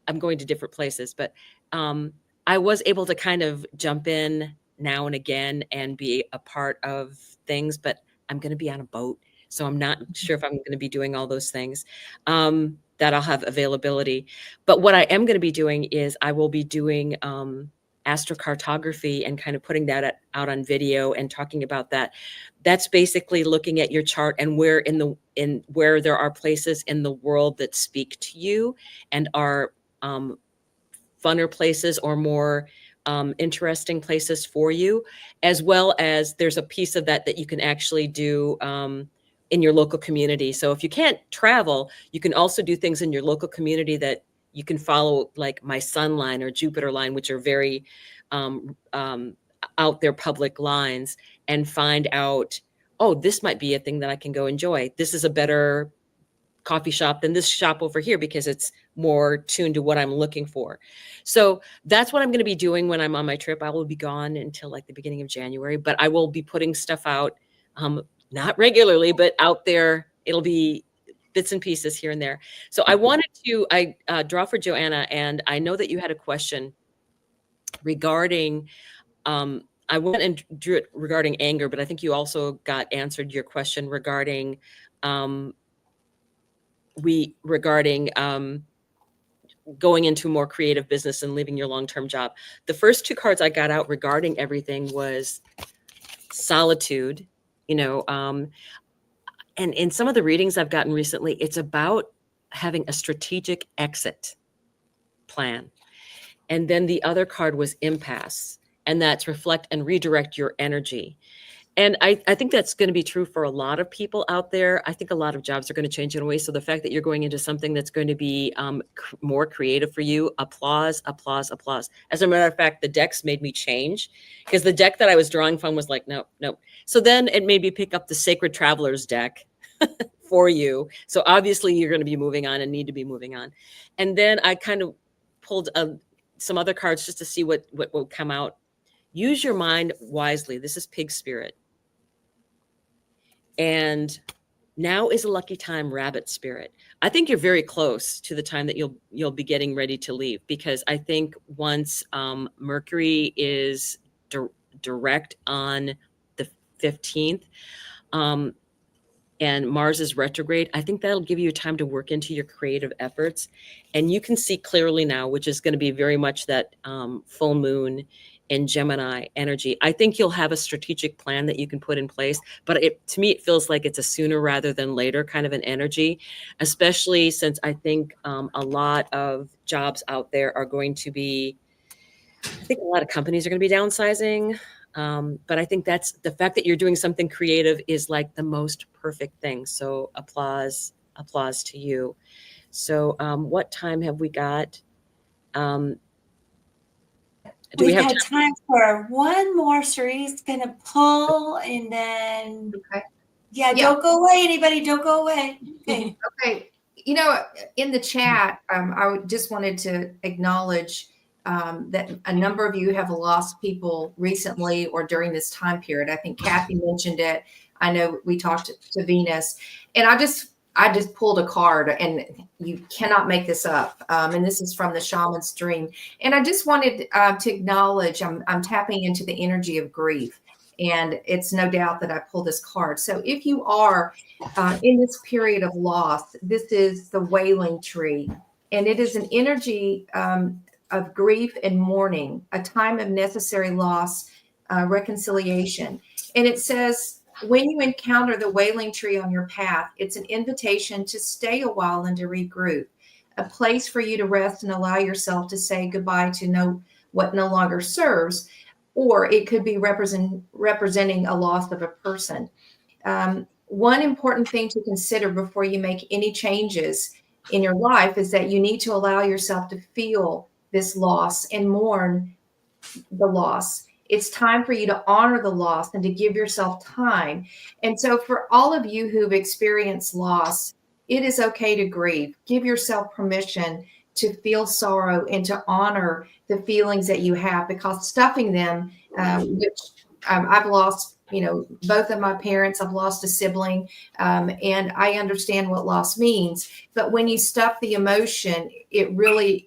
I'm going to different places, but I was able to kind of jump in now and again and be a part of things, but I'm going to be on a boat. So I'm not sure if I'm going to be doing all those things that I'll have availability. But what I am going to be doing is I will be doing astrocartography and kind of putting that out on video and talking about that. That's basically looking at your chart and where where there are places in the world that speak to you and are funner places or more interesting places for you, as well as there's a piece of that you can actually do in your local community. So if you can't travel, you can also do things in your local community that you can follow, like my Sun line or Jupiter line, which are very out there public lines, and find out, oh, this might be a thing that I can go enjoy. This is a better coffee shop than this shop over here because it's more tuned to what I'm looking for. So that's what I'm going to be doing when I'm on my trip. I will be gone until like the beginning of January, but I will be putting stuff out, not regularly, but out there. It'll be bits and pieces here and there. So I wanted to draw for Joanna, and I know that you had a question regarding, I went and drew it regarding anger, but I think you also got answered your question regarding, going into more creative business and leaving your long-term job. The first two cards I got out regarding everything was solitude, and in some of the readings I've gotten recently, it's about having a strategic exit plan. And then the other card was impasse, and that's reflect and redirect your energy. And I think that's going to be true for a lot of people out there. I think a lot of jobs are going to change in a way. So the fact that you're going into something that's going to be more creative for you, applause, applause, applause. As a matter of fact, the decks made me change because the deck that I was drawing from was like, nope, nope. So then it made me pick up the Sacred Travelers deck for you. So obviously you're going to be moving on and need to be moving on. And then I kind of pulled some other cards just to see what will come out. Use your mind wisely. This is Pig Spirit. And now is a lucky time, Rabbit Spirit. I think you're very close to the time that you'll be getting ready to leave, because I think once Mercury is direct on the 15th, and Mars is retrograde, I think that'll give you time to work into your creative efforts. And you can see clearly now, which is going to be very much that full moon in Gemini energy. I think you'll have a strategic plan that you can put in place, but to me, it feels like it's a sooner rather than later kind of an energy, especially since I think a lot of jobs out there are going to be, I think a lot of companies are going to be downsizing. But I think that's the fact that you're doing something creative is like the most perfect thing. So applause to you. So what time have we got? We've got time for one more. Cherie's going to pull, and then Yeah, don't go away, anybody. Don't go away. Okay. Okay. In the chat, just wanted to acknowledge that a number of you have lost people recently or during this time period. I think Kathy mentioned it. I know we talked to Venus, and I just pulled a card, and you cannot make this up. And this is from the Shaman's Dream. And I just wanted to acknowledge I'm tapping into the energy of grief. And it's no doubt that I pulled this card. So if you are in this period of loss, this is the wailing tree. And it is an energy of grief and mourning, a time of necessary loss, reconciliation. And it says, when you encounter the wailing tree on your path, it's an invitation to stay a while and to regroup, a place for you to rest and allow yourself to say goodbye to what no longer serves, or it could be representing a loss of a person. One important thing to consider before you make any changes in your life is that you need to allow yourself to feel this loss and mourn the loss. It's time for you to honor the loss and to give yourself time. And so for all of you who've experienced loss, it is okay to grieve. Give yourself permission to feel sorrow and to honor the feelings that you have, because stuffing them, which I've lost, both of my parents, I've lost a sibling, and I understand what loss means. But when you stuff the emotion, it really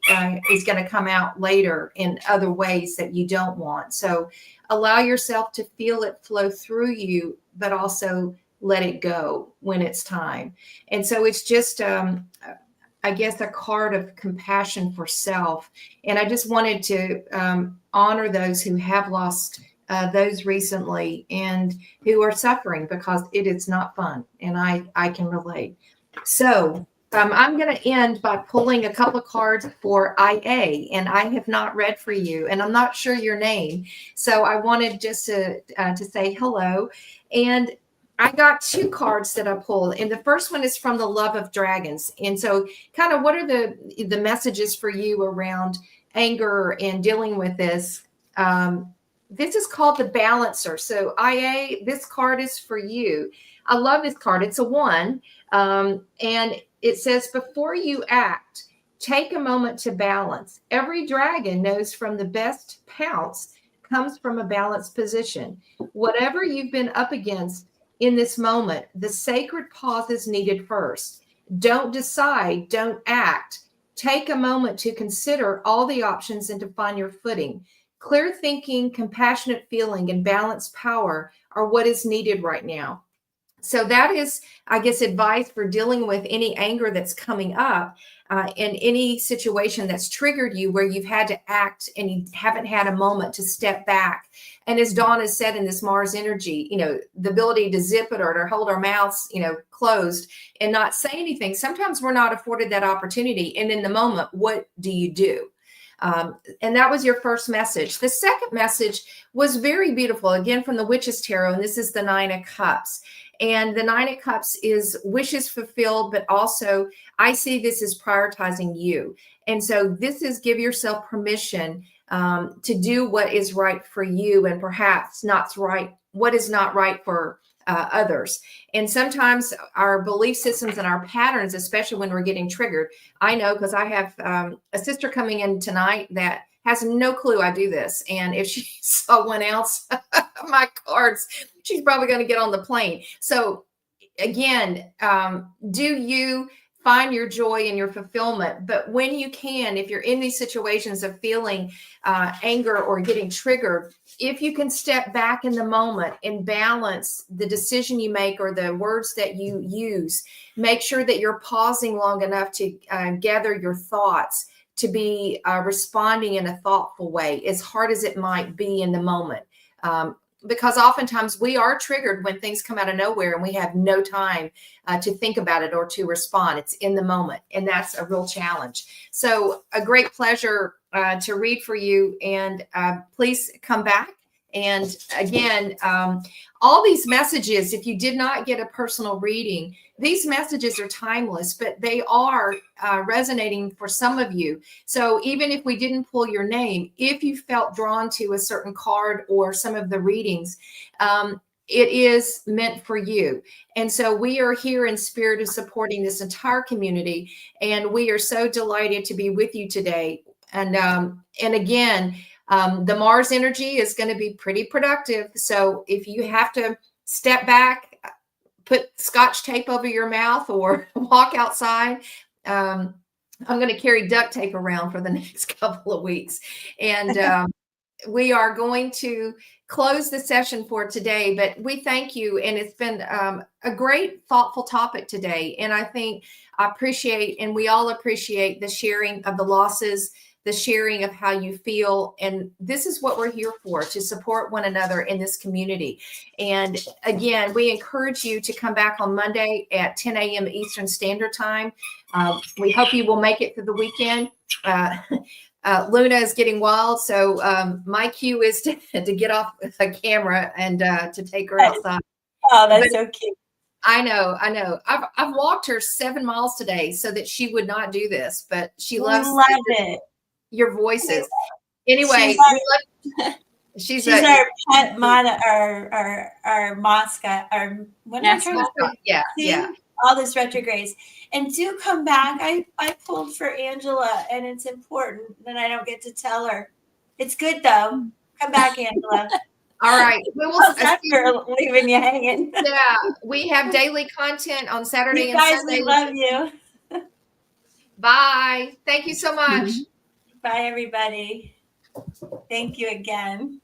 is going to come out later in other ways that you don't want. So allow yourself to feel it flow through you, but also let it go when it's time. And so it's just, I guess, a card of compassion for self. And I just wanted to honor those who have lost those recently and who are suffering, because it is not fun. And I can relate. So I'm going to end by pulling a couple of cards for IA, and I have not read for you, and I'm not sure your name. So I wanted just to say hello. And I got two cards that I pulled, and the first one is from the Love of Dragons. And so kind of what are the messages for you around anger and dealing with this? This is called the Balancer. So IA, this card is for you. I love this card. It's a 1. And it says, before you act, take a moment to balance. Every dragon knows from the best pounce comes from a balanced position. Whatever you've been up against in this moment, the sacred pause is needed first. Don't decide, don't act. Take a moment to consider all the options and to find your footing. Clear thinking, compassionate feeling, and balanced power are what is needed right now. So that is, I guess, advice for dealing with any anger that's coming up in any situation that's triggered you where you've had to act and you haven't had a moment to step back. And as Dawn has said in this Mars energy, the ability to zip it or to hold our mouths, closed and not say anything. Sometimes we're not afforded that opportunity. And in the moment, what do you do? And that was your first message. The second message was very beautiful, again, from the Witch's Tarot. And this is the 9 of Cups. And the 9 of Cups is wishes fulfilled, but also I see this as prioritizing you. And so this is give yourself permission to do what is right for you, and perhaps what is not right for others. And sometimes our belief systems and our patterns, especially when we're getting triggered, I know because I have a sister coming in tonight that has no clue I do this. And if she saw one else, my cards, she's probably going to get on the plane. So again, do you find your joy and your fulfillment? But when you can, if you're in these situations of feeling anger or getting triggered, if you can step back in the moment and balance the decision you make or the words that you use, make sure that you're pausing long enough to gather your thoughts, to be responding in a thoughtful way, as hard as it might be in the moment. Because oftentimes we are triggered when things come out of nowhere and we have no time to think about it or to respond. It's in the moment, and that's a real challenge. So a great pleasure to read for you, and please come back. And again, all these messages, if you did not get a personal reading, these messages are timeless, but they are resonating for some of you. So even if we didn't pull your name, if you felt drawn to a certain card or some of the readings, it is meant for you. And so we are here in spirit of supporting this entire community. And we are so delighted to be with you today. And again, the Mars energy is going to be pretty productive. So if you have to step back, put Scotch tape over your mouth or walk outside, I'm going to carry duct tape around for the next couple of weeks. And we are going to close the session for today, but we thank you. And it's been a great, thoughtful topic today. And I think I appreciate, and we all appreciate, the sharing of the losses, the sharing of how you feel. And this is what we're here for, to support one another in this community. And again, we encourage you to come back on Monday at 10 a.m. Eastern Standard Time. We hope you will make it through the weekend. Luna is getting wild, so my cue is to get off a camera and to take her outside. Oh, that's so cute. I know. I've walked her 7 miles today so that she would not do this, but she loves it. Your voices. Anyway, she's our pet our mascot, our what am I trying to say? Yeah. All this retrogrades. And do come back. I pulled for Angela, and it's important that I don't get to tell her. It's good though. Come back, Angela. All right. We will after leaving you hanging. Yeah, we have daily content on Saturday you and guys, Sunday. We love you. Bye. Thank you so much. Bye, everybody. Thank you again.